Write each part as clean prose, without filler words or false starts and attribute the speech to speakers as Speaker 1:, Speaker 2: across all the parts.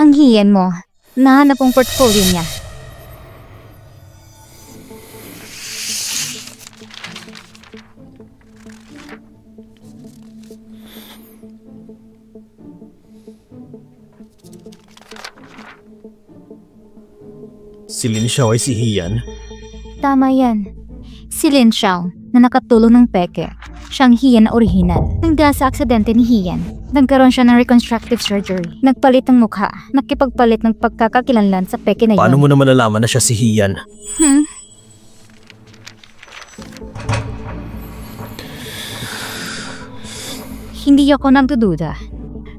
Speaker 1: Ang hiyan mo. Nahanap ang portfolio niya.
Speaker 2: Si Lin Xiao ay si Hian?
Speaker 1: Tama yan. Si Lin Xiao na nakatulong ng peke. Siyang Hian na orihinal. Nagdahil sa aksidente ni Hian, nagkaroon siya ng reconstructive surgery. Nagpalit ng mukha, nakipagpalit ng pagkakakilanlan sa peke na yun.
Speaker 2: Paano mo na malalaman na siya si Hian?
Speaker 1: Hindi ako nagdududa.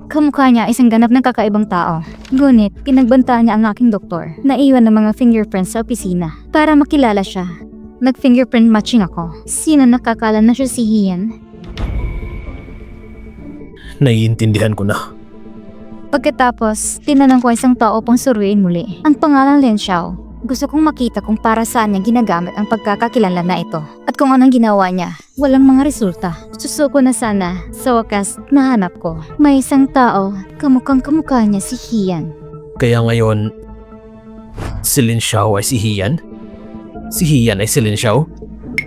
Speaker 1: Kamukha niya isang ganap ng kakaibang tao. Ngunit, pinagbantaan niya ang aking doktor. Naiwan ng mga fingerprints sa opisina para makilala siya. Nag-fingerprint matching ako. Sino nakakala na siya si Hian?
Speaker 2: Naiintindihan ko na.
Speaker 1: Pagkatapos, tinanong ko isang tao pang suruin muli. Ang pangalan Lin Xiao. Gusto kong makita kung para saan niya ginagamit ang pagkakakilanlan na ito. At kung anong ginawa niya. Walang mga resulta. Susuko na sana. Sa wakas, nahanap ko. May isang tao, kamukhang kamukha niya si Hian.
Speaker 2: Kaya ngayon, si Lin Xiao ay si Hian? Si Hian ay si Lin Xiao?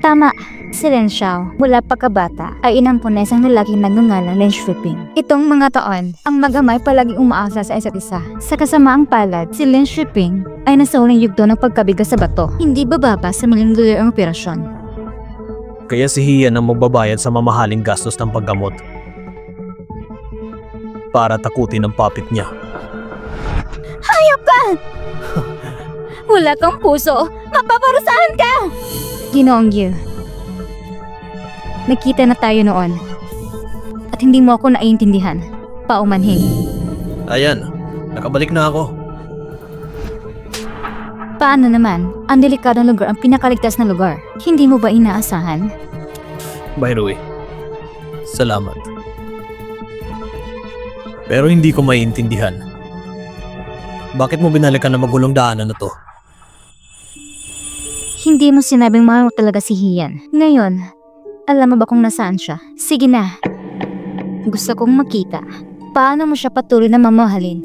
Speaker 1: Tama. Si Lin Xiao, mula pagkabata, ay inampun na isang lalaking nagngangalang Lin Shuiping. Itong mga taon, ang mag-amay palaging umaasa sa isa't isa. Sa kasamaang palad, si Lin Shuiping ay nasa huling yugto ng pagkabigas sa bato. Hindi bababa sa $1,000,000 ang operasyon.
Speaker 2: Kaya si Hian ang magbabayad sa mamahaling gastos ng paggamot para takutin ang puppet niya.
Speaker 1: Hayop ka! Wala kang puso! Mapaparusahan ka! Ginoong Yu, nakita na tayo noon. At hindi mo ako naiintindihan. Paumanhin.
Speaker 2: Ayan, nakabalik na ako.
Speaker 1: Paano naman? Ang delikadong lugar ang pinakaligtas na lugar. Hindi mo ba inaasahan?
Speaker 2: By the way, salamat. Pero hindi ko maiintindihan. Bakit mo binalikan na magulong daanan na to?
Speaker 1: Hindi mo sinabing mahal mo talaga si Hian. Ngayon, alam mo ba kung nasaan siya? Sige na. Gusto kong makita. Paano mo siya patuloy na mamahalin?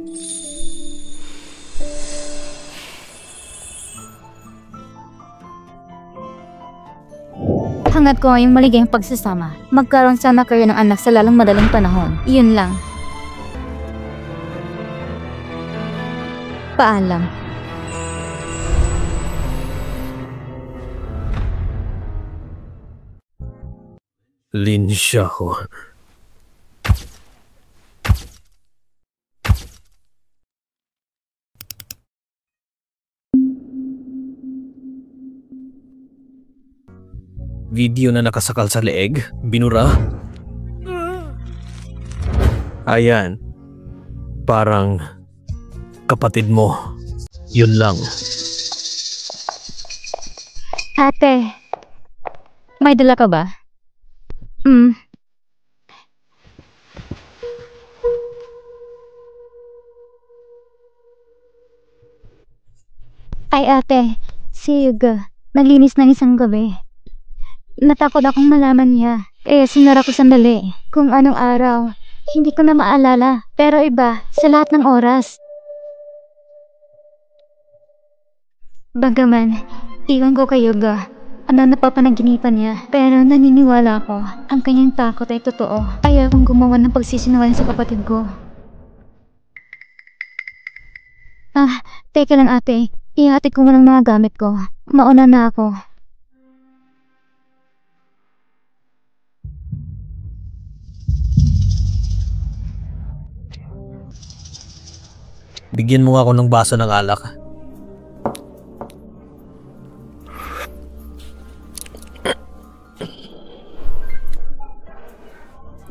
Speaker 1: Hangad ko ngayong maligayang pagsasama. Magkaroon sana kayo ng anak sa lalong madaling panahon. Iyon lang. Paalam.
Speaker 2: Lin Xiao. Video na nakasakal sa leeg, binura. Ayan. Parang kapatid mo. Yun lang.
Speaker 1: Ate, may dala ka ba? Ay ate, si Yuga, naglinis ng isang gabi. Natakot akong malaman niya, kaya sinara ko sandali. Kung anong araw, hindi ko na maalala, pero iba sa lahat ng oras. Bagaman, iwan ko kay Yuga. Ano napapanaginipan niya, pero naniniwala ko, ang kanyang takot ay totoo. Ayaw kong gumawa ng pagsisinungaling sa kapatid ko. Teka lang ate, ihatid ko muna ang mga gamit ko. Mauna na ako.
Speaker 2: Bigyan mo ako ng baso ng alak.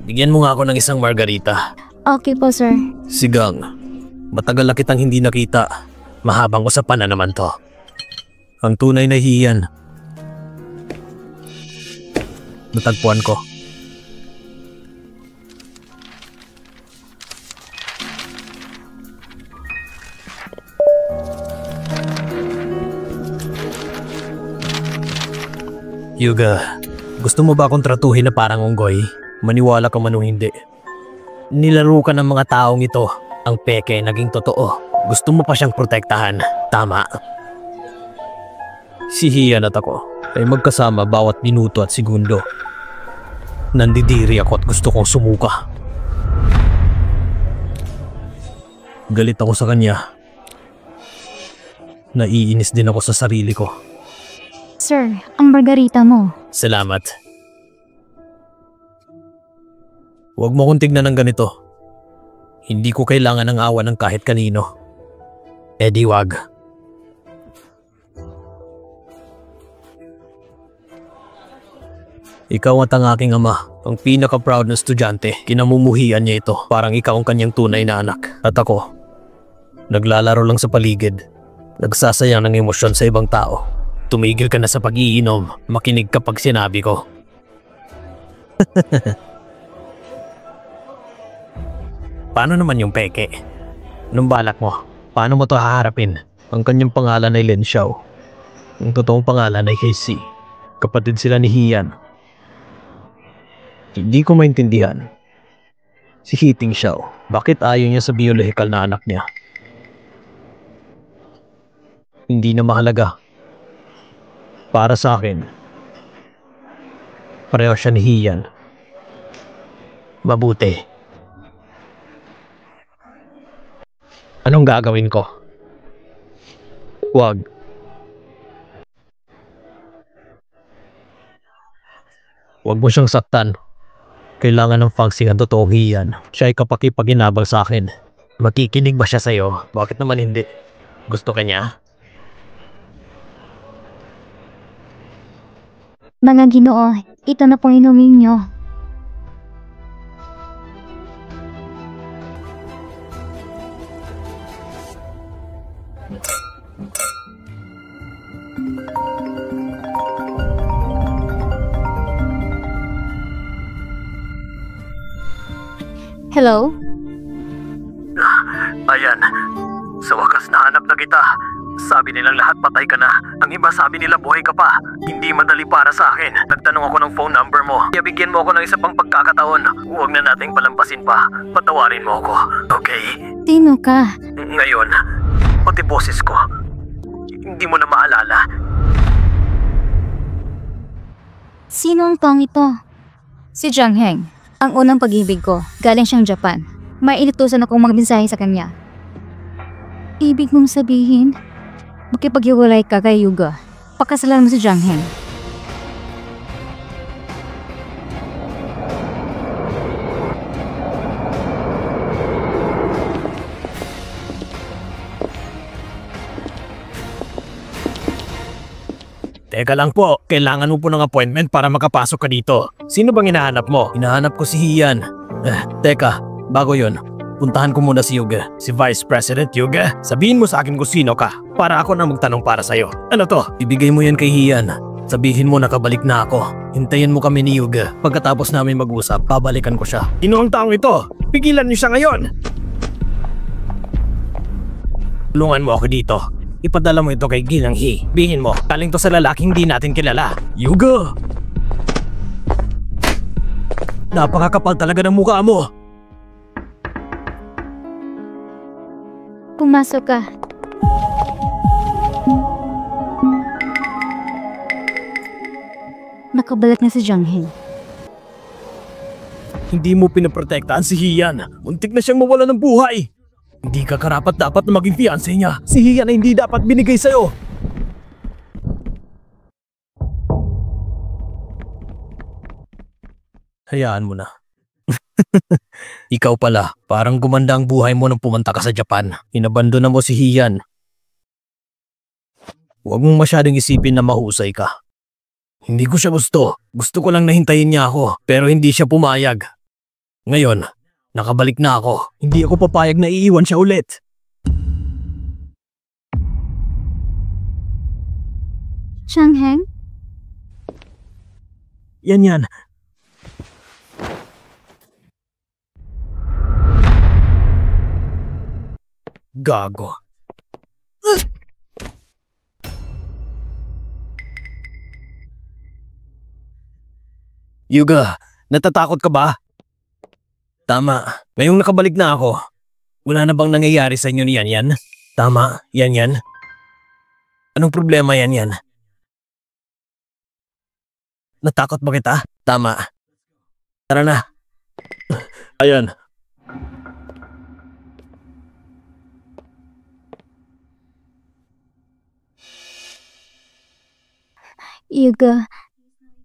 Speaker 2: Bigyan mo nga ako ng isang margarita.
Speaker 1: Okay po, sir.
Speaker 2: Sigang, matagal na kitang hindi nakita. Mahabang usapan na naman to. Ang tunay na Hian. Natagpuan ko. Yuga, gusto mo ba akong tratuhin na parang unggoy? Maniwala ka man o hindi. Nilaro ka ng mga taong ito. Ang peke naging totoo. Gusto mo pa siyang protektahan. Tama. Si Hian at ako ay magkasama bawat minuto at segundo. Nandidiri ako at gusto kong sumuka. Galit ako sa kanya. Naiinis din ako sa sarili ko.
Speaker 1: Sir, ang margarita mo.
Speaker 2: Salamat. Huwag mo kong tignan ng ganito. Hindi ko kailangan ng awa ng kahit kanino. Eddie, wag. Ikaw at ang aking ama, ang pinaka-proud na estudyante. Kinamumuhian niya ito, parang ikaw ang kanyang tunay na anak. At ako, naglalaro lang sa paligid. Nagsasayang ng emosyon sa ibang tao. Tumigil ka na sa pag-iinom, makinig kapag sinabi ko. Paano naman yung peke? Anong balak mo? Paano mo to haharapin? Ang kanyang pangalan ay Lin Xiao. Ang totoong pangalan ay Casey. Kapatid sila ni Hian. Hindi ko maintindihan. Si Hiting Xiao, bakit ayaw niya sa biologikal na anak niya? Hindi na mahalaga. Para sa akin, pareho siya ni Hian. Mabuti. Anong gagawin ko? Huwag. Huwag mo siyang saktan. Kailangan ng Fangxing ang totoong Hian. Siya ay kapakipag-inabang sa akin. Makikinig ba siya sa'yo? Bakit naman hindi? Gusto ka niya?
Speaker 1: Mga Ginoo, ito na pong inumin nyo. Hello?
Speaker 2: Ayan. Sa wakas nahanap na kita. Sabi nilang lahat patay ka na. Ang iba sabi nila buhay ka pa. Hindi madali para sa akin. Nagtanong ako ng phone number mo. Kaya bigyan mo ako ng isa pang pagkakataon. Huwag na nating palampasin pa. Patawarin mo ako. Okay?
Speaker 1: Sino ka?
Speaker 2: Ngayon, pati boses ko. Hindi mo na maalala.
Speaker 1: Sino ang tong ito? Si Jiang Heng. Ang unang pag-ibig ko. Galing siyang Japan. May inutusan akong magmensahe sa kanya. Ibig mong sabihin, makipaghiwalay ka kay Yuga. Pakasalan mo si Jiang Heng.
Speaker 2: Teka lang po, kailangan mo po ng appointment para makapasok ka dito. Sino bang hinahanap mo? Hinahanap ko si Hian. Teka, bago yun, puntahan ko muna si Yuga. Si Vice President Yuga. Sabihin mo sa akin kung sino ka, para ako na magtanong para sa'yo. Ano to? Ibigay mo yan kay Hian. Sabihin mo nakabalik na ako. Hintayin mo kami ni Yuga. Pagkatapos namin mag-usap, babalikan ko siya. Sino ang taong ito? Pigilan niyo siya ngayon! Tulungan mo ako dito. Ipadala mo ito kay Ginang He. Bihin mo, galing to sa lalaking hindi natin kilala. Yuga! Napakakapal talaga ng mukha mo.
Speaker 1: Pumasok ka. Nakabalik na si Jiang Heng.
Speaker 2: Hindi mo pinaprotektahan si Hian. Muntik na siyang mawala ng buhay. Hindi ka karapat dapat na maging fiancé niya. Si Hian ay hindi dapat binigay sa'yo. Hayaan mo na. Ikaw pala, parang gumanda ang buhay mo nung pumunta ka sa Japan. Inabandona mo si Hian. Huwag mong masyadong isipin na mahusay ka. Hindi ko siya gusto. Gusto ko lang nahintayin niya ako, pero hindi siya pumayag. Ngayon, nakabalik na ako. Hindi ako papayag na iiwan siya ulit.
Speaker 1: Jiang Heng?
Speaker 2: Yan. Gago. Yuga, natatakot ka ba? Tama. Ngayong nakabalik na ako, wala na bang nangyayari sa inyo niyan? Tama, yan. Anong problema yan? Natakot ba kita? Tama. Tara na. Ayan.
Speaker 1: Yuga,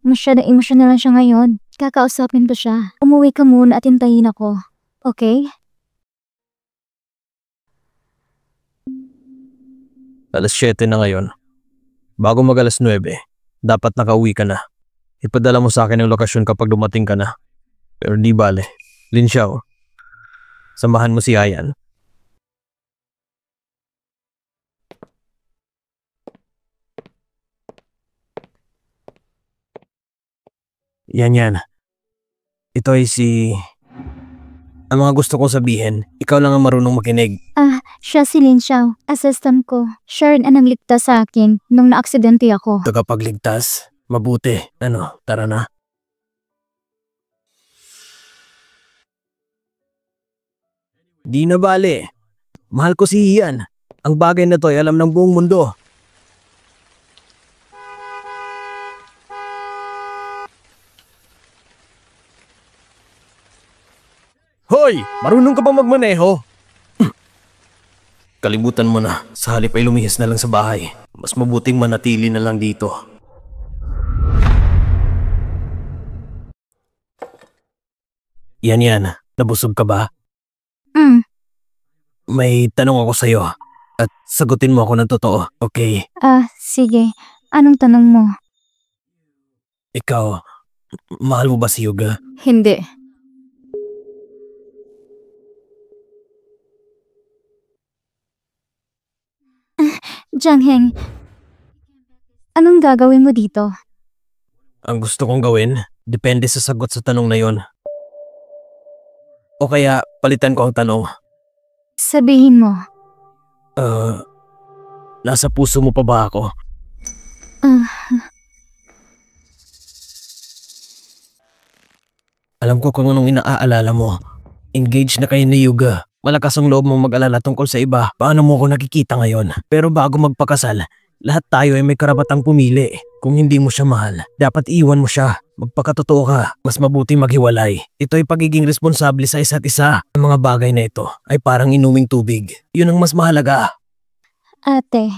Speaker 1: masyadong emosyonal lang siya ngayon. Kakausapin pa siya. Umuwi ka muna at hintayin ako. Okay?
Speaker 2: Alas 7 na ngayon. Bago mag alas 9, dapat nakauwi ka na. Ipadala mo sa akin ang lokasyon kapag dumating ka na. Pero di bale. Lin Xiao, samahan mo si Ayan. Yan. Ito ay si... Ang mga gusto kong sabihin, ikaw lang ang marunong makinig.
Speaker 1: Siya si Lin Xiao, assistant ko. Siya rin ang nagligtas sa akin nung naaksidente ako.
Speaker 2: Tagapagligtas. Mabuti. Tara na. Di na bale. Mahal ko si Ian. Ang bagay na to ay alam ng buong mundo. Hoy! Marunong ka ba magmaneho? Kalimutan mo na. Sa halip ay lumihis na lang sa bahay. Mas mabuting manatili na lang dito. Yan. Nabusog ka ba? May tanong ako sa'yo. At sagutin mo ako ng totoo, okay?
Speaker 1: Sige. Anong tanong mo?
Speaker 2: Ikaw, mahal mo ba si Yuga?
Speaker 1: Hindi. Jiang Heng, anong gagawin mo dito?
Speaker 2: Ang gusto kong gawin, depende sa sagot sa tanong na yon. O kaya, palitan ko ang tanong.
Speaker 1: Sabihin mo.
Speaker 2: Nasa puso mo pa ba ako? Alam ko kung anong inaalala mo. Engaged na kayo ni Yuga. Malakas ang loob mong mag-alala tungkol sa iba. Paano mo ako nakikita ngayon? Pero bago magpakasal, lahat tayo ay may karapatang pumili. Kung hindi mo siya mahal, dapat iwan mo siya. Magpakatotoo ka, mas mabuti maghiwalay. Ito ay pagiging responsable sa isa't isa. Ang mga bagay na ito ay parang inuming tubig. Yun ang mas mahalaga.
Speaker 1: Ate,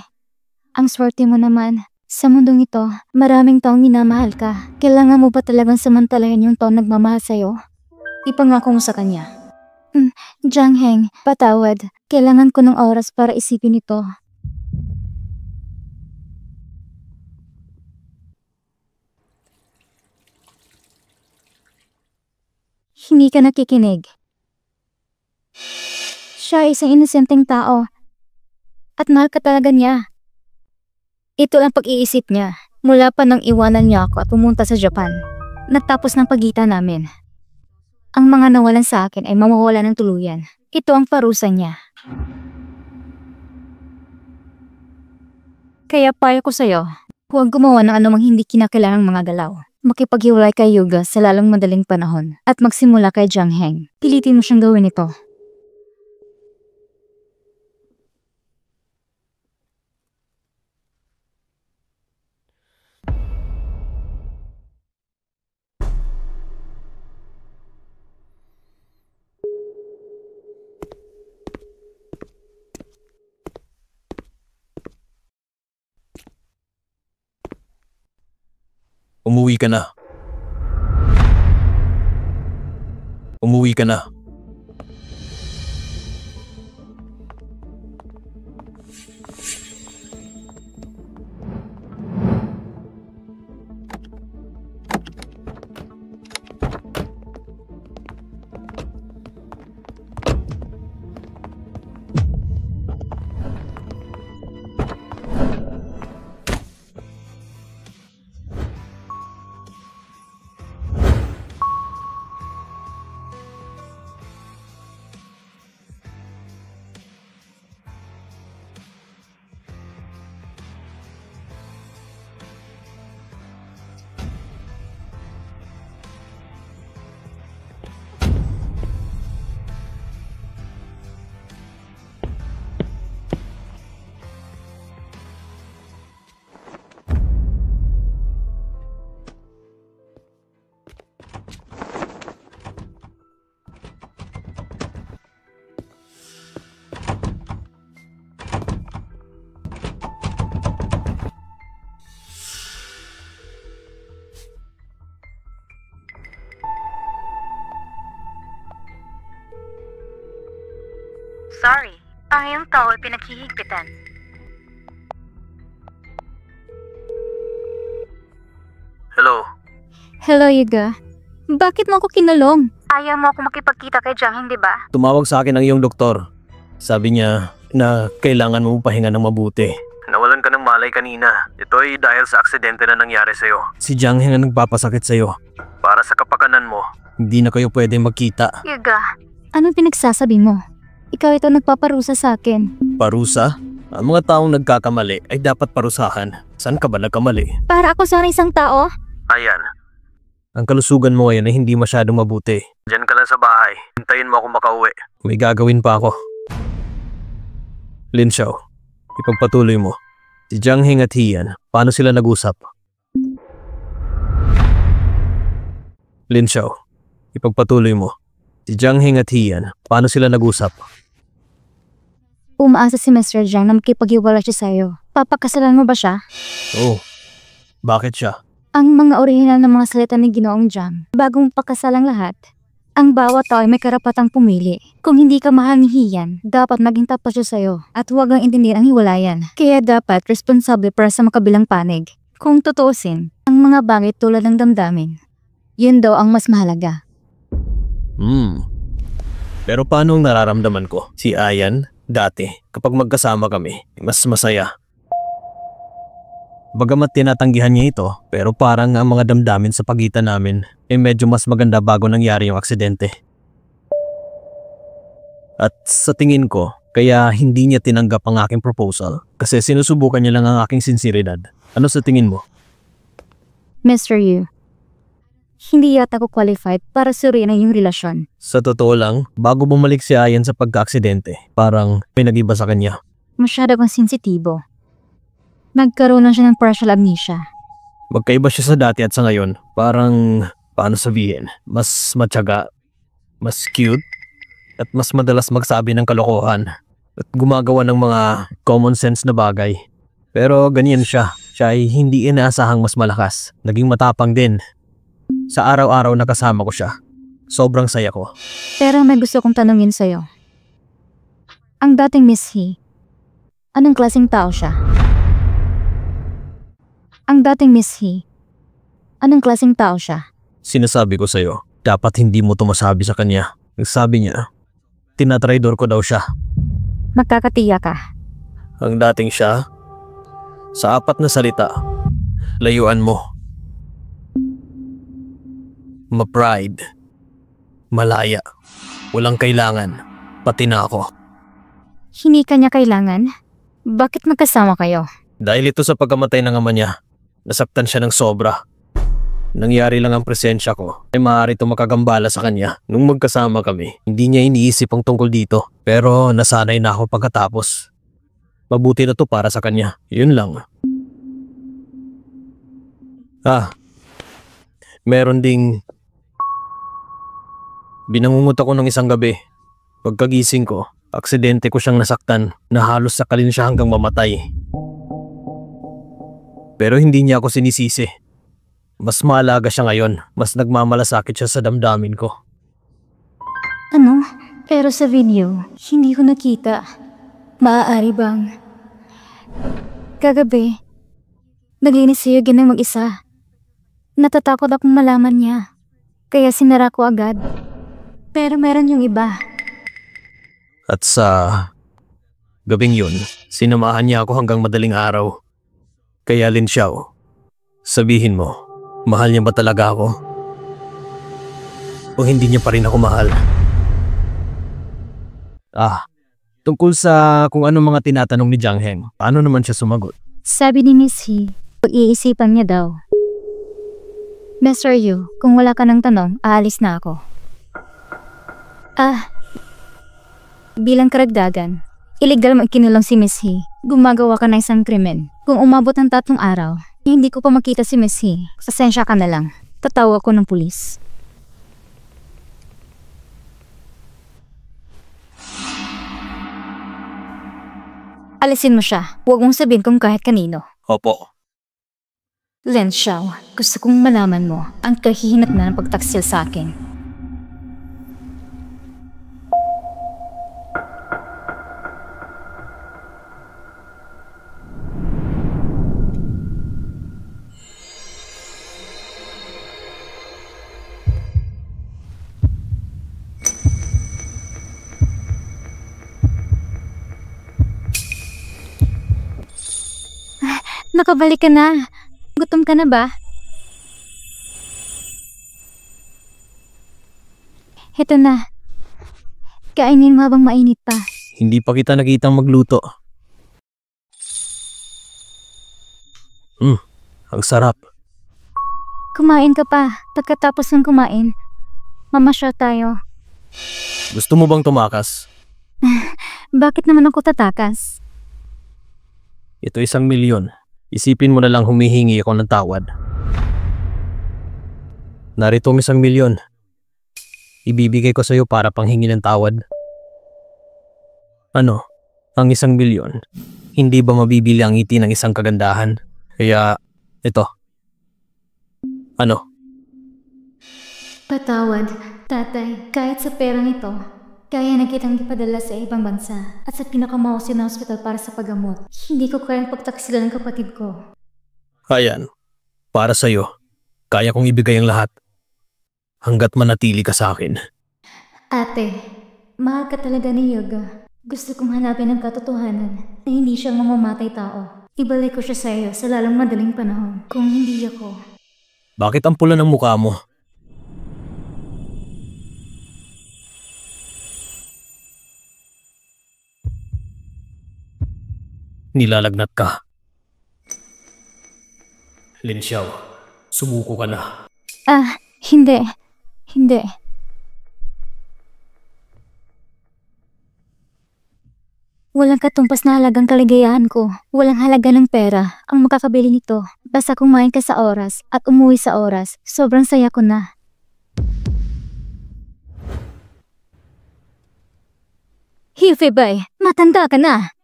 Speaker 1: ang swerte mo naman. Sa mundong ito, maraming taong minamahal ka. Kailangan mo ba talagang samantalayan yung taong nagmamahal sa'yo? Ipangako mo sa kanya. Jiang Heng, patawad. Kailangan ko ng oras para isipin ito. Hindi ka nakikinig. Siya ay isang inosenteng tao. At mahal ka talaga niya. Ito ang pag-iisip niya. Mula pa nang iwanan niya ako at pumunta sa Japan. Natapos ng pagitan namin. Ang mga nawalan sa akin ay mawawala ng tuluyan. Ito ang parusa niya. Kaya payo ko sa'yo, huwag gumawa ng anumang hindi kinakailangang mga galaw. Makipaghiwalay kay Yuga sa lalong madaling panahon at magsimula kay Jiang Heng. Pilitin mo siyang gawin ito.
Speaker 2: Umuwi ka na. Umuwi ka na.
Speaker 1: tao ay pinaghihigpitan.
Speaker 2: Hello?
Speaker 1: Hello, Yuga. Bakit mo ako kinulong? Ayaw mo ako makipagkita kay Jiang, hindi ba?
Speaker 2: Tumawag sa akin ang iyong doktor. Sabi niya na kailangan mo pahinga ng mabuti. Nawalan ka ng malay kanina. Ito ay dahil sa aksidente na nangyari sa'yo. Si Jiang Heng ang nagpapasakit sa'yo. Para sa kapakanan mo, hindi na kayo pwede magkita.
Speaker 1: Yuga, anong pinagsasabi mo? Ikaw ito nagpaparusa sa akin.
Speaker 2: Parusa? Ang mga taong nagkakamali ay dapat parusahan. Saan ka ba nagkamali?
Speaker 1: Para ako sana isang tao?
Speaker 2: Ayan. Ang kalusugan mo ngayon ay hindi masyadong mabuti. Diyan ka lang sa bahay. Hintayin mo ako makauwi. May gagawin pa ako. Lin Xiao, ipagpatuloy mo. Si Jiang Heng at Hian, paano sila nag-usap? Lin Xiao, ipagpatuloy mo. Si Jiang Heng at Hian, paano sila nag-usap?
Speaker 1: Umaasa si Mr. Jiang na makipag-iwala siya sa'yo. Papakasalan mo ba siya?
Speaker 2: Oh, bakit siya?
Speaker 1: Ang mga orihinal na mga salita ni Ginoong Jiang, bagong pakasalang lahat, ang bawat tao ay may karapatang pumili. Kung hindi ka mahal ni Hian, dapat maging tapat siya sa'yo at huwag ang intindihin ang hiwalayan. Kaya dapat responsable para sa makabilang panig. Kung tutuusin, ang mga bagay tulad ng damdamin, yun daw ang mas mahalaga.
Speaker 2: Pero paano ang nararamdaman ko? Si Ayan, dati, kapag magkasama kami, mas masaya. Bagamat tinatanggihan niya ito, pero parang ang mga damdamin sa pagitan namin ay medyo mas maganda bago nangyari yung aksidente. At sa tingin ko, kaya hindi niya tinanggap ang aking proposal kasi sinusubukan niya lang ang aking sinseridad. Ano sa tingin mo?
Speaker 1: Mr. Yu, hindi yata ako qualified para suriin ang iyong relasyon.
Speaker 2: Sa totoo lang, bago bumalik si Ayan sa pagka-aksidente, parang may nag-iba sa kanya.
Speaker 1: Masyado kang sensitibo. Nagkaroon lang siya ng partial amnesia.
Speaker 2: Magkaiba siya sa dati at sa ngayon. Parang, paano sabihin, mas matyaga, mas cute, at mas madalas magsabi ng kalokohan. At gumagawa ng mga common sense na bagay. Pero ganyan siya. Siya ay hindi inaasahang mas malakas. Naging matapang din. Sa araw-araw na kasama ko siya, sobrang saya ko.
Speaker 1: Pero may gusto kong tanungin sa'yo. Ang dating Miss He, anong klaseng tao siya? Ang dating Miss He, anong klaseng tao siya?
Speaker 2: Sinasabi ko sa'yo, dapat hindi mo tumasabi sa kanya. Nagsabi niya, tinatraidor ko daw siya.
Speaker 1: Magkakatiya ka.
Speaker 2: Ang dating siya, sa 4 na salita, layuan mo. Ma-pride, malaya, walang kailangan, pati na ako.
Speaker 1: Hindi ka niya kailangan? Bakit magkasama kayo?
Speaker 2: Dahil ito sa pagkamatay ng ama niya, nasaktan siya ng sobra. Nangyari lang ang presensya ko ay maaari ito makagambala sa kanya. Nung magkasama kami, hindi niya iniisip ang tungkol dito. Pero nasanay na ako pagkatapos. Mabuti na to para sa kanya. Yun lang. Meron ding binangungot ako ng isang gabi. Pagkagising ko, aksidente ko siyang nasaktan na halos sakalin siya hanggang mamatay. Pero hindi niya ako sinisisi. Mas maalaga siya ngayon. Mas nagmamalasakit siya sa damdamin ko.
Speaker 1: Ano? Pero sa video, hindi ko nakita. Maaari bang? Kagabi, naglinis si Eugen ng mag-isa. Natatakot akong malaman niya. Kaya sinara ko agad. Pero meron yung iba.
Speaker 2: At sa gabing yun, sinamahan niya ako hanggang madaling araw. Kaya Lin Xiao, sabihin mo, mahal niya ba talaga ako? O hindi niya pa rin ako mahal? Tungkol sa kung ano mga tinatanong ni Jiang Heng, paano naman siya sumagot?
Speaker 1: Sabi ni Miss He, pag-iisipan niya daw. Mr. Yu, kung wala ka ng tanong, aalis na ako. Bilang karagdagan, illegal mo ikinulong si Miss He. Gumagawa ka ng isang krimen. Kung umabot ng 3 araw, hindi ko pa makita si Miss He. Pasensya ka na lang. Tatawag ko ng pulis. Alisin mo siya. Huwag mong sabihin kung kahit kanino.
Speaker 2: Opo.
Speaker 1: Lin Xiao, gusto kong malaman mo ang kahihinatnan ng pagtaksil sa akin. Nakabalik ka na. Gutom ka na ba? Heto na. Kainin mo habang mainit pa.
Speaker 2: Hindi pa kita nakitang magluto. Ang sarap.
Speaker 1: Kumain ka pa. Pagkatapos ng kumain, mamasyal tayo.
Speaker 2: Gusto mo bang tumakas?
Speaker 1: Bakit naman ako tatakas?
Speaker 2: Ito 1,000,000. Isipin mo na lang humihingi ako ng tawad. Narito ang 1,000,000. Ibibigay ko sa'yo para panghingi ng tawad. Ano? Ang 1,000,000? Hindi ba mabibili ang ngiti ng isang kagandahan? Kaya, ito. Ano?
Speaker 1: Patawad, tatay. Kahit sa perang ito, kaya na kitang ipadala sa ibang bansa at sa pinakamahusay na hospital para sa paggamot. Hindi ko kayang pagtaksilan ng kapatid ko.
Speaker 2: Ayan. Para sa'yo. Kaya kong ibigay ang lahat. Hanggat manatili ka sa akin.
Speaker 1: Ate, mahal ka talaga ni Yoga. Gusto kong hanapin ang katotohanan na hindi siya mamamatay tao. Ibalik ko siya sa iyo sa lalong madaling panahon kung hindi ako.
Speaker 2: Bakit ang pula ng mukha mo? Nilalagnat ka. Lin Xiao, sumuko ka na.
Speaker 1: Hindi. Hindi. Walang katumpas na halagang kaligayahan ko. Walang halaga ng pera ang makakabili nito. Basta kumain ka sa oras at umuwi sa oras, sobrang saya ko na. Hifebay, matanda ka na.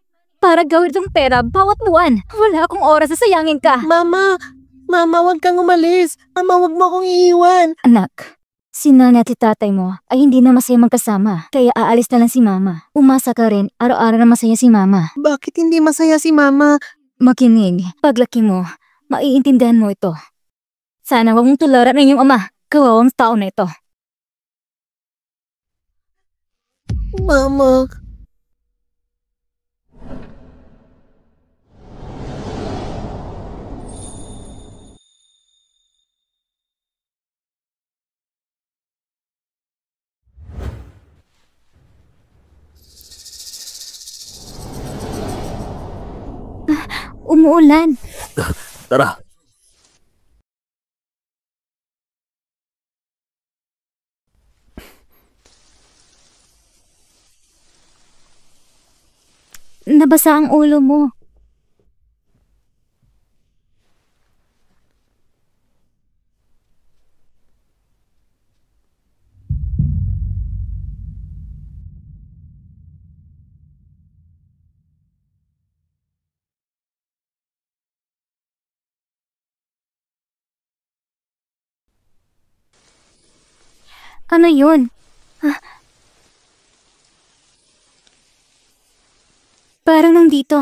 Speaker 1: Para gawin itong pera bawat buwan. Wala akong oras na sayangin ka.
Speaker 3: Mama! Mama, wag kang umalis! Mama, wag mo akong iiwan!
Speaker 1: Anak, si nanay at si tatay mo ay hindi na masaya magkasama. Kaya aalis na lang si mama. Umasa ka rin, araw-araw na masaya si mama.
Speaker 3: Bakit hindi masaya si Mama?
Speaker 1: Makinig, paglaki mo, maiintindihan mo ito. Sana huwag mong tularan ng iyong ama. Kawawang tao na ito.
Speaker 3: Mama...
Speaker 1: Umuulan.
Speaker 2: Tara.
Speaker 1: Nabasa ang ulo mo. Ano yun? Parang nandito.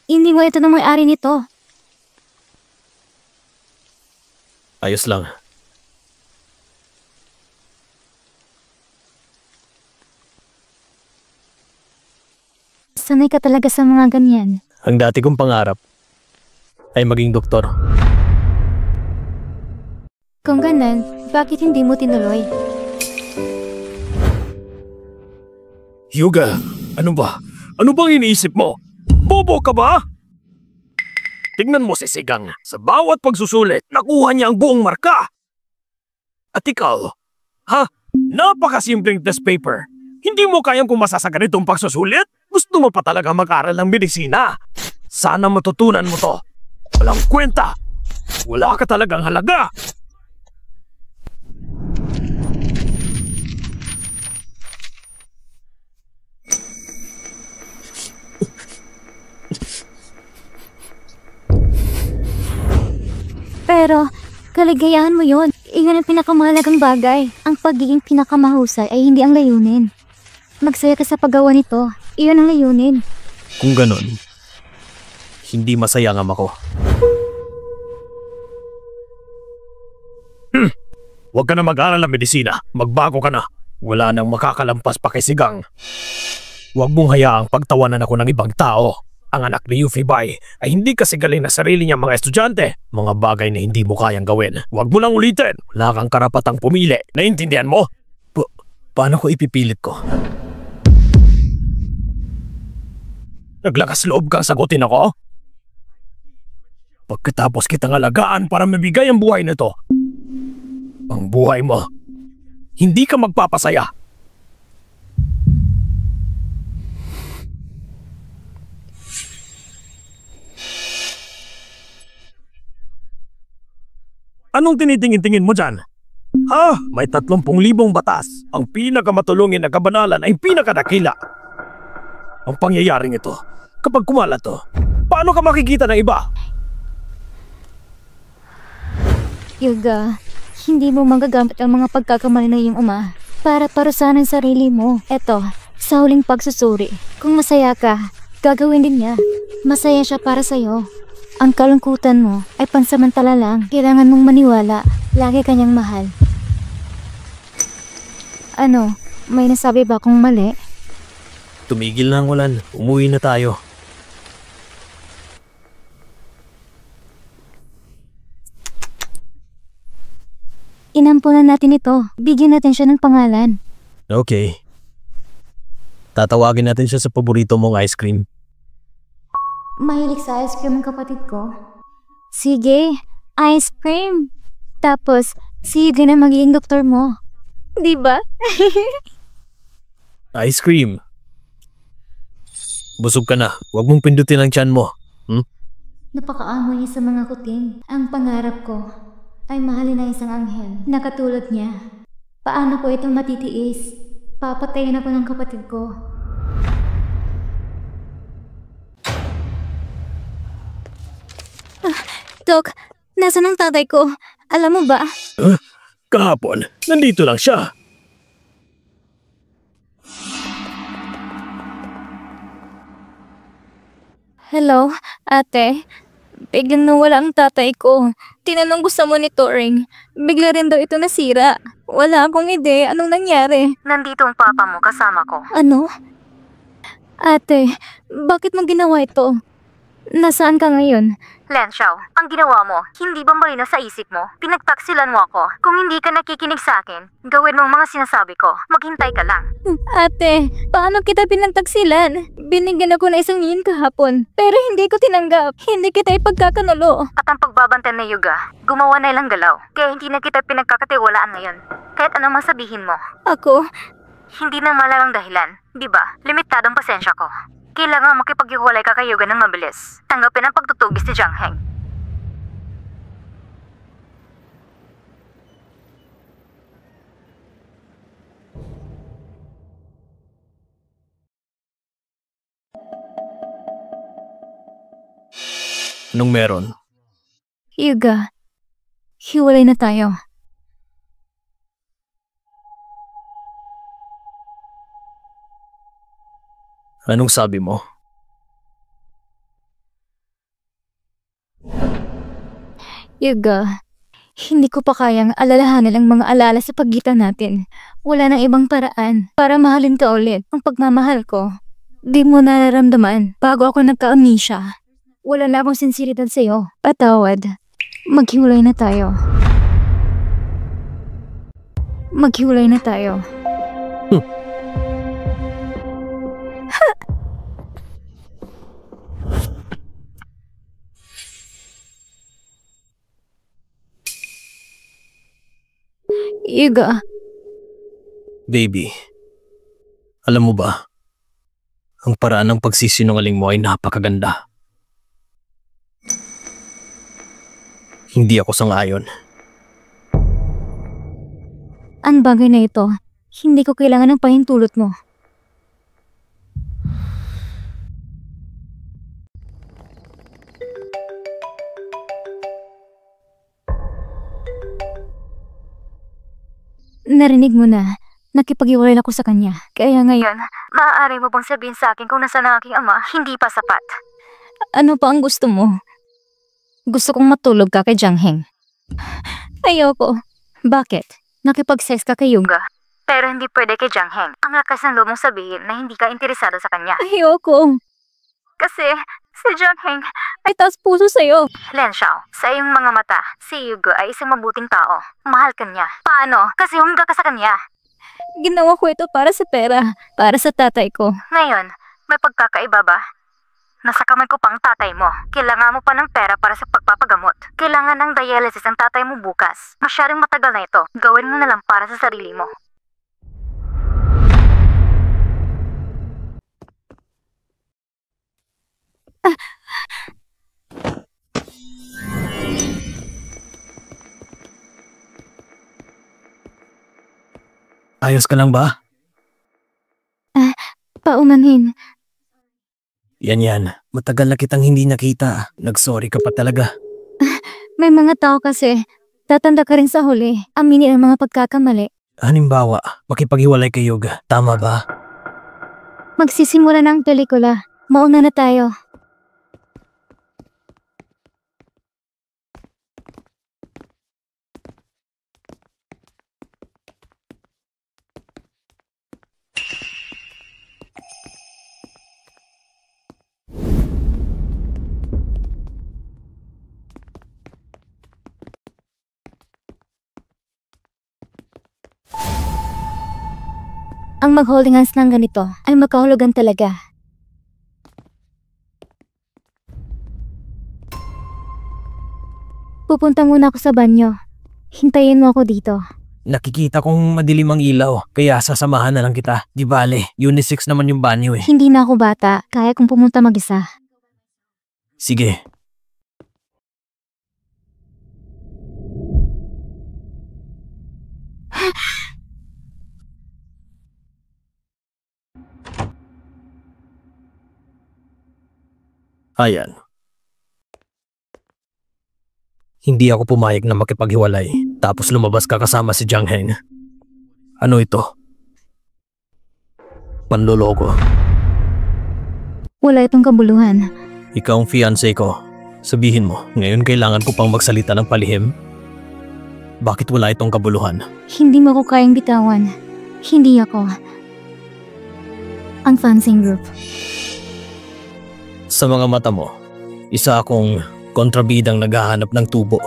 Speaker 1: Hindi mo ito ng may-ari nito.
Speaker 2: Ayos lang.
Speaker 1: Sanay ka talaga sa mga ganyan.
Speaker 2: Ang dati kong pangarap ay maging doktor.
Speaker 1: Kung ganun, bakit hindi mo tinuloy?
Speaker 2: Hyuga, ano ba? Ano bang iniisip mo? Bobo ka ba? Tignan mo si Sigang. Sa bawat pagsusulit, nakuha niya ang buong marka. At ikaw, napakasimpleng test paper. Hindi mo kayang kumasa sa ganitong pagsusulit? Gusto mo pa talaga mag-aral ng medisina? Sana matutunan mo to. Walang kwenta. Wala ka talagang halaga.
Speaker 1: Pero, kaligayahan mo yun. Iyon ang pinakamahalagang bagay. Ang pagiging pinakamahusay ay hindi ang layunin. Magsaya ka sa paggawa nito. Iyon ang layunin.
Speaker 2: Kung ganon, hindi masaya ang ama ko. Huwag ka na mag-aral ng medisina. Magbago ka na. Wala nang makakalampas pa kay Sigang. Huwag mong hayaang pagtawanan ako ng ibang tao. Ang anak ni Yuffie Bai ay hindi kasi galing na sarili niyang mga estudyante. Mga bagay na hindi mo kayang gawin. Huwag mo lang ulitin. Wala kang karapatang pumili. Naintindihan mo? Paano ko ipipilit ko? Naglakas loob kang sagutin ako? Pagkatapos kitang alagaan para mabigay ang buhay nito. Ang buhay mo. Hindi ka magpapasaya. Anong tinitingin-tingin mo dyan? Ha? May 30,000 batas. Ang pinakamatulungin na kabanalan ay pinakadakila. Ang pangyayaring ito, kapag kumalat to, paano ka makikita ng iba?
Speaker 1: Yuga, hindi mo magagamit ang mga pagkakamali ng iyong ama para parusahan ang sarili mo. Eto, sa huling pagsusuri, kung masaya ka, gagawin din niya. Masaya siya para sa'yo. Ang kalungkutan mo ay pansamantala lang. Kailangan mong maniwala. Lagi kanyang mahal. Ano? May nasabi ba akong mali?
Speaker 2: Tumigil na ang ulan. Umuwi na tayo.
Speaker 1: Inampunan natin ito. Bigyan natin siya ng pangalan.
Speaker 2: Okay. Tatawagin natin siya sa paborito mong ice cream.
Speaker 1: Mahilig sa ice cream ang kapatid ko. Sige, ice cream. Tapos, sige na magiging doktor mo. Diba?
Speaker 2: Ice cream. Busog ka na. Huwag mong pindutin ang tiyan mo.
Speaker 1: Napakaamoy niya sa mga kuting. Ang pangarap ko ay mahalin na isang anghel na katulad niya. Paano ko itong matitiis? Papatayin ako ng kapatid ko. Dok, nasaan ang tatay ko? Alam mo ba?
Speaker 2: Kahapon, nandito lang siya.
Speaker 1: Hello, ate. Biglang nawala ang tatay ko. Tinanong ko sa monitoring. Bigla rin daw ito nasira. Wala akong ide. Anong nangyari?
Speaker 4: Nandito ang papa mo kasama ko.
Speaker 1: Ano? Ate, bakit mo ginawa ito? Nasaan ka ngayon?
Speaker 4: Len Xiao, ang ginawa mo, hindi ba malino sa isip mo? Pinagtaksilan mo ako. Kung hindi ka nakikinig sa akin, gawin mo ang mga sinasabi ko. Maghintay ka lang.
Speaker 1: Ate, paano kita pinagtaksilan? Binigyan ako ng 1,000,000 kahapon, pero hindi ko tinanggap. Hindi kita ipagkakanulo.
Speaker 4: At ang pagbabantay na Yuga, gumawa na ilang galaw. Kaya hindi na kita pinagkakatiwalaan ngayon. Kahit anong masabihin mo.
Speaker 1: Ako?
Speaker 4: Hindi na malalang dahilan. Di ba? Limitadong pasensya ko. Kailangan makipaghiwalay ka kay Yuga ng mabilis. Tanggapin ang pagtutugis ni Jiang Heng.
Speaker 2: Anong meron?
Speaker 1: Yuga, hiwalay na tayo.
Speaker 2: Anong sabi mo?
Speaker 1: Yuga, hindi ko pa kayang alalahanin ang mga alala sa pagitan natin. Wala nang ibang paraan para mahalin ka ulit. Ang pagmamahal ko, di mo nararamdaman bago ako nagka-amnesia. Wala na akong sinseridad sa'yo. Patawad. Maghiwalay na tayo. Maghiwalay na tayo. Yuga.
Speaker 2: Baby, alam mo ba, ang paraan ng pagsisinungaling mo ay napakaganda. Hindi ako sang-ayon.
Speaker 1: Ang bagay na ito, hindi ko kailangan ng pahintulot mo. Narinig mo na, nakipag-iwalay ako sa kanya. Kaya ngayon,
Speaker 4: Maaari mo bang sabihin sa akin kung nasaan ang aking ama? Hindi pa sapat.
Speaker 1: ano pa ang gusto mo? Gusto kong matulog ka kay Jiang Heng. Ayoko. Bakit? nakipag-sex ka kay Yuga.
Speaker 4: Pero hindi pwede kay Jiang Heng. Ang lakas ng loob mong sabihin na hindi ka interesado sa kanya.
Speaker 1: Ayoko.
Speaker 4: Kasi si Jiang Heng,
Speaker 1: Ay taas puso sa'yo.
Speaker 4: Len Xiao, sa iyong mga mata, si Yuga ay isang mabuting tao. Mahal ka niya. Paano? Kasi humga ka sa kanya.
Speaker 1: Ginawa ko ito para sa pera. Para sa tatay ko.
Speaker 4: Ngayon, may pagkakaiba ba? Nasa kamay ko pang tatay mo. Kailangan mo pa ng pera para sa pagpapagamot. Kailangan ng dialysis ang tatay mo bukas. Masyadong matagal na ito. Gawin mo na lang para sa sarili mo.
Speaker 2: Ayos ka lang ba?
Speaker 1: Paumanhin.
Speaker 2: Yan. Matagal na kitang hindi nakita. Nagsorry ka pa talaga.
Speaker 1: May mga tao kasi. Tatanda ka rin sa huli. Aminin ang mga pagkakamali.
Speaker 2: Halimbawa, makipaghiwalay kay Yuga. Tama ba?
Speaker 1: Magsisimula na ang pelikula. Mauna na tayo. Ang mag-holding hands ng ganito ay makahulugan talaga. Pupunta muna ako sa banyo. Hintayin mo ako dito.
Speaker 2: Nakikita kong madilim ang ilaw, kaya sasamahan na lang kita. Di bale, unisex naman yung banyo eh.
Speaker 1: Hindi na ako bata, kaya kong pumunta mag-isa.
Speaker 2: Sige. Ayan. Hindi ako pumayag na makipaghiwalay, tapos lumabas ka kasama si Jiang Heng. Ano ito? Panloloko.
Speaker 1: Wala itong kabuluhan.
Speaker 2: Ikaw ang fiancé ko. Sabihin mo, ngayon kailangan ko pang magsalita ng palihim? Bakit wala itong kabuluhan?
Speaker 1: Hindi mo ko kayang bitawan. Hindi ako ang fencing group.
Speaker 2: Sa mga mata mo, isa akong kontrabidang naghahanap ng tubo.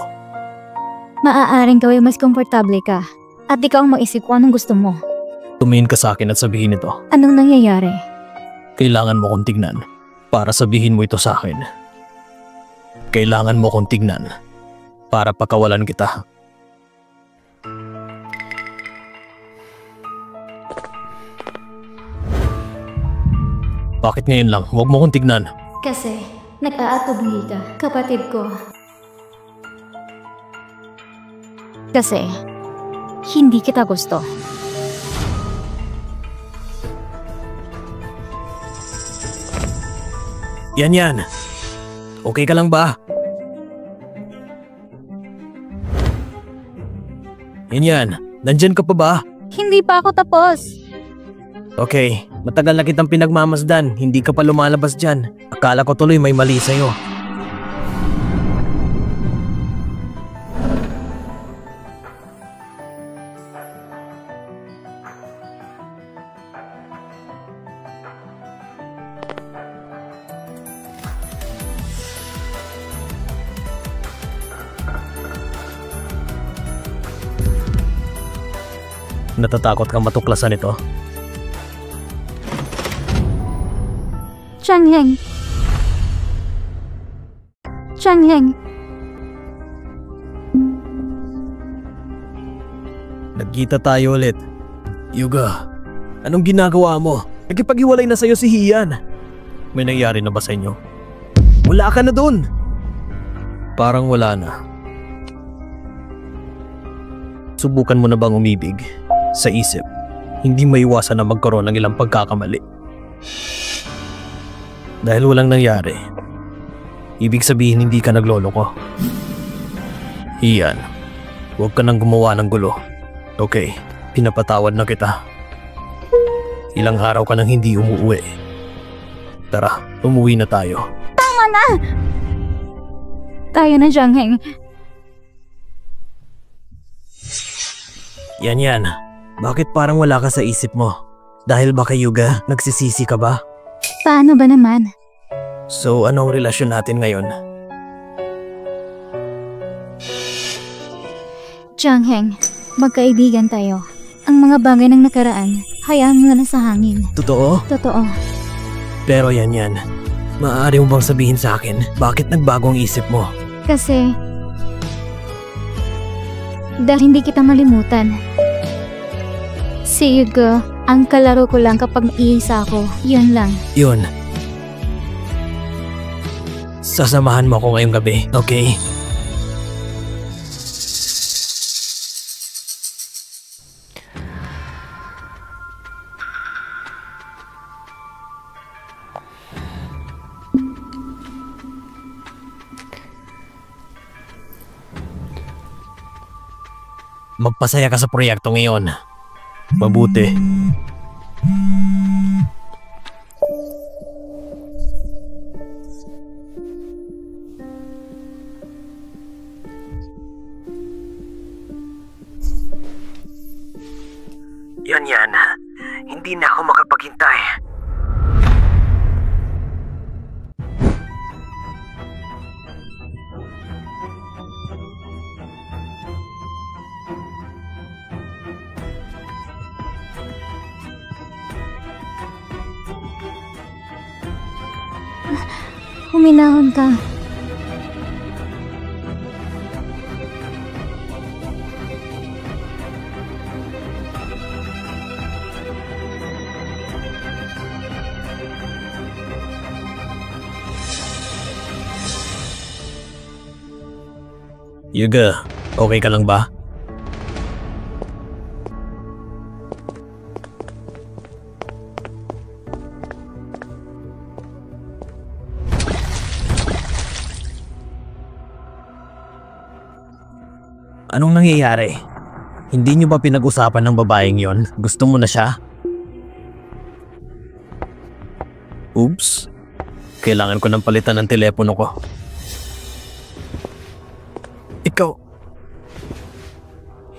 Speaker 1: Maaaring gawin mas komportable ka. At ikaw ang maisip kung anong gusto mo.
Speaker 2: Tumingin ka sa akin at sabihin ito.
Speaker 1: Anong nangyayari?
Speaker 2: Kailangan mo kong tignan para sabihin mo ito sa akin. Kailangan mo kong tignan para pakawalan kita. Bakit ngayon lang? Huwag mo kong tignan.
Speaker 1: Kasi nag-aatubili ka, kapatid ko. Kasi hindi kita gusto.
Speaker 2: Yan. Okay ka lang ba? Yan. Nandyan ka pa ba?
Speaker 1: Hindi pa ako tapos.
Speaker 2: Okay, matagal na kitang pinagmamasdan. Hindi ka pa lumalabas dyan. Akala ko tuloy may mali sa'yo. Natatakot kang matuklasan ito?
Speaker 1: Jiang Heng.
Speaker 2: Nagkita tayo ulit. Yuga, anong ginagawa mo? Nagkipag-iwalay na sa'yo si Hian. May nangyari na ba sa inyo? Wala ka na dun! Parang wala na. Subukan mo na bang umibig? Sa isip, hindi maiwasan na magkaroon ng ilang pagkakamali. Dahil walang nangyari, ibig sabihin hindi ka nagloloko. Iyan, huwag ka nang gumawa ng gulo. Okay, pinapatawad na kita. Ilang araw ka nang hindi umuwi. Tara, umuwi na tayo.
Speaker 1: Tama na! Tayo na, Jiang Heng.
Speaker 2: Yan. Bakit parang wala ka sa isip mo? Dahil ba kay Yuga, nagsisisi ka ba?
Speaker 1: Paano ba naman?
Speaker 2: So anong relasyon natin ngayon?
Speaker 1: Changheng, magkaibigan tayo. Ang mga bagay ng nakaraan, hayaan mo na sa hangin.
Speaker 2: Totoo?
Speaker 1: Totoo.
Speaker 2: Pero yan. Maaari mo bang sabihin sa akin, bakit nagbago ang isip mo?
Speaker 1: Kasi... dahil hindi kita malimutan. Si Yuga, ang kalaro ko lang kapag naiisa ako. Yun lang.
Speaker 2: Yun. Sasamahan mo ako ngayong gabi, okay? Magpasaya ka sa proyekto ngayon. Mabuti. Yan. Hindi na ako makapaghintay.
Speaker 1: Huminahon ka.
Speaker 2: Yuga, okay ka lang ba? Anong nangyayari? Hindi niyo ba pinag-usapan ng babaeng yon? Gusto mo na siya? Oops. Kailangan ko ng palitan ng telepono ko. Ikaw.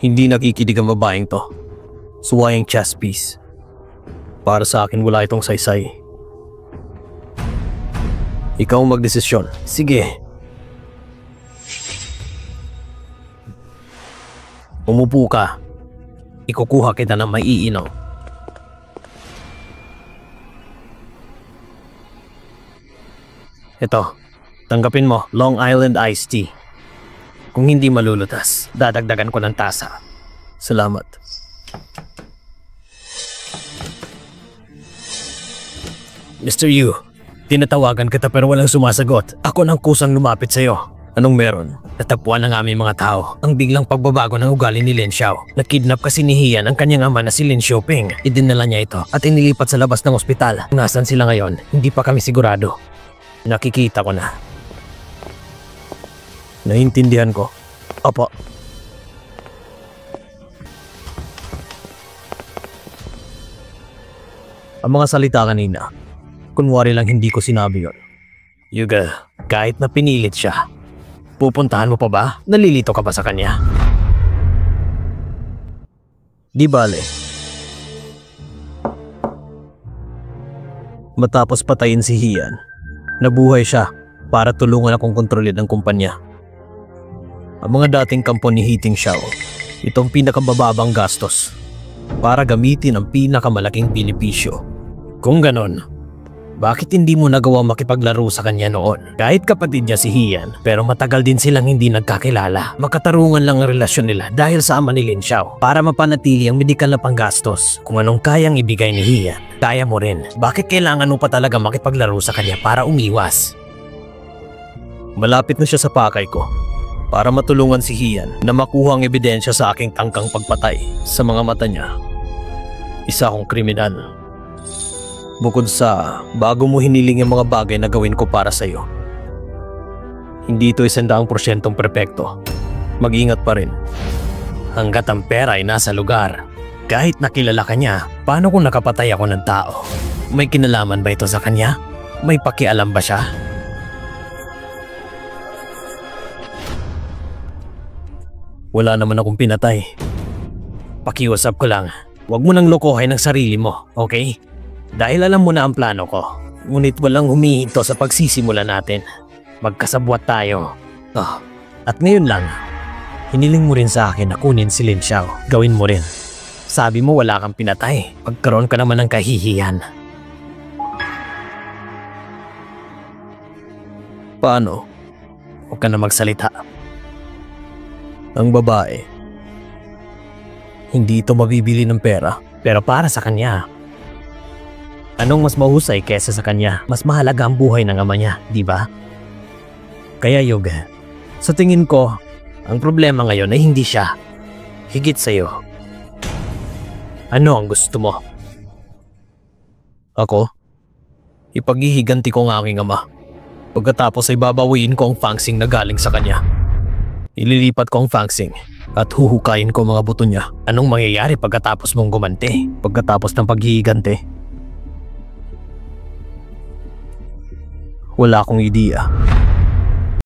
Speaker 2: Hindi nakikinig ang babaeng to. Suwayang chess piece. Para sa akin wala itong saysay. Ikaw ang magdesisyon. Sige. Umupo ka. Ikukuha kita ng maiinom. Ito, tanggapin mo, Long Island Iced Tea. Kung hindi malulutas, dadagdagan ko ng tasa. Salamat. Mr. Yu, tinatawagan kita pero walang sumasagot. Ako nang kusang lumapit sa'yo. Anong meron? Natagpuan ng aming mga tao ang biglang pagbabago ng ugali ni Lin Xiao. Nakidnap kasi ni Hian ang kanyang ama na si Lin Xiaoping. Idinala niya ito at inilipat sa labas ng ospital. Nasaan sila ngayon? Hindi pa kami sigurado. Nakikita ko na. Naintindihan ko. Opo. Ang mga salita kanina, kunwari lang hindi ko sinabi yon. Yuga, kahit na pinilit siya, pupuntahan mo pa ba? Nalilito ka ba sa kanya? Di bale. Matapos patayin si Hian, nabuhay siya para tulungan akong kontrolin ang kumpanya. Ang mga dating kampo ni Hiting Xiao, itong pinakabababang gastos para gamitin ang pinakamalaking benepisyo. Kung ganon, bakit hindi mo nagawa makipaglaro sa kanya noon? Kahit kapatid niya si Hian, pero matagal din silang hindi nagkakilala. Makatarungan lang ang relasyon nila dahil sa ama ni Lin Xiao para mapanatili ang medikal na panggastos. Kung anong kayang ibigay ni Hian, kaya mo rin. Bakit kailangan mo pa talaga makipaglaro sa kanya para umiwas? Malapit na siya sa pakay ko para matulungan si Hian na makuha ang ebidensya sa aking tangkang pagpatay. Sa mga mata niya, isa akong kriminal. Bukod sa bago mo hiniling ang mga bagay na gawin ko para sa iyo. Hindi ito 100% perpekto. Mag-ingat pa rin. Hanggat ang pera ay nasa lugar. Kahit nakilala ka niya, paano kung nakapatay ako ng tao? May kinalaman ba ito sa kanya? May pakialam ba siya? Wala naman akong pinatay. pakiusap ko lang. Huwag mo nang lokohin ang sarili mo, okay? Dahil alam mo na ang plano ko. Ngunit walang humihinto sa pagsisimula natin. Magkasabwat tayo. At ngayon lang, hiniling mo rin sa akin na kunin si Lin Xiao. Gawin mo rin. Sabi mo wala kang pinatay. Pagkaroon ka naman ng kahihiyan. Paano? Huwag ka na magsalita. Ang babae, hindi ito mabibili ng pera. Pero para sa kanya, anong mas mahusay kesa sa kanya? Mas mahalaga ang buhay ng ama niya, di ba? Kaya Yoga, sa tingin ko, ang problema ngayon ay hindi siya. Higit sa'yo. Ano ang gusto mo? Ako? Ipaghihiganti ko ang aking ama. Pagkatapos ay babawiin ko ang Fangxing na galing sa kanya. Ililipat ko ang Fangxing at huhukayin ko mga buto niya. Anong mangyayari pagkatapos mong gumanti? Pagkatapos ng paghihiganti? Wala akong ideya.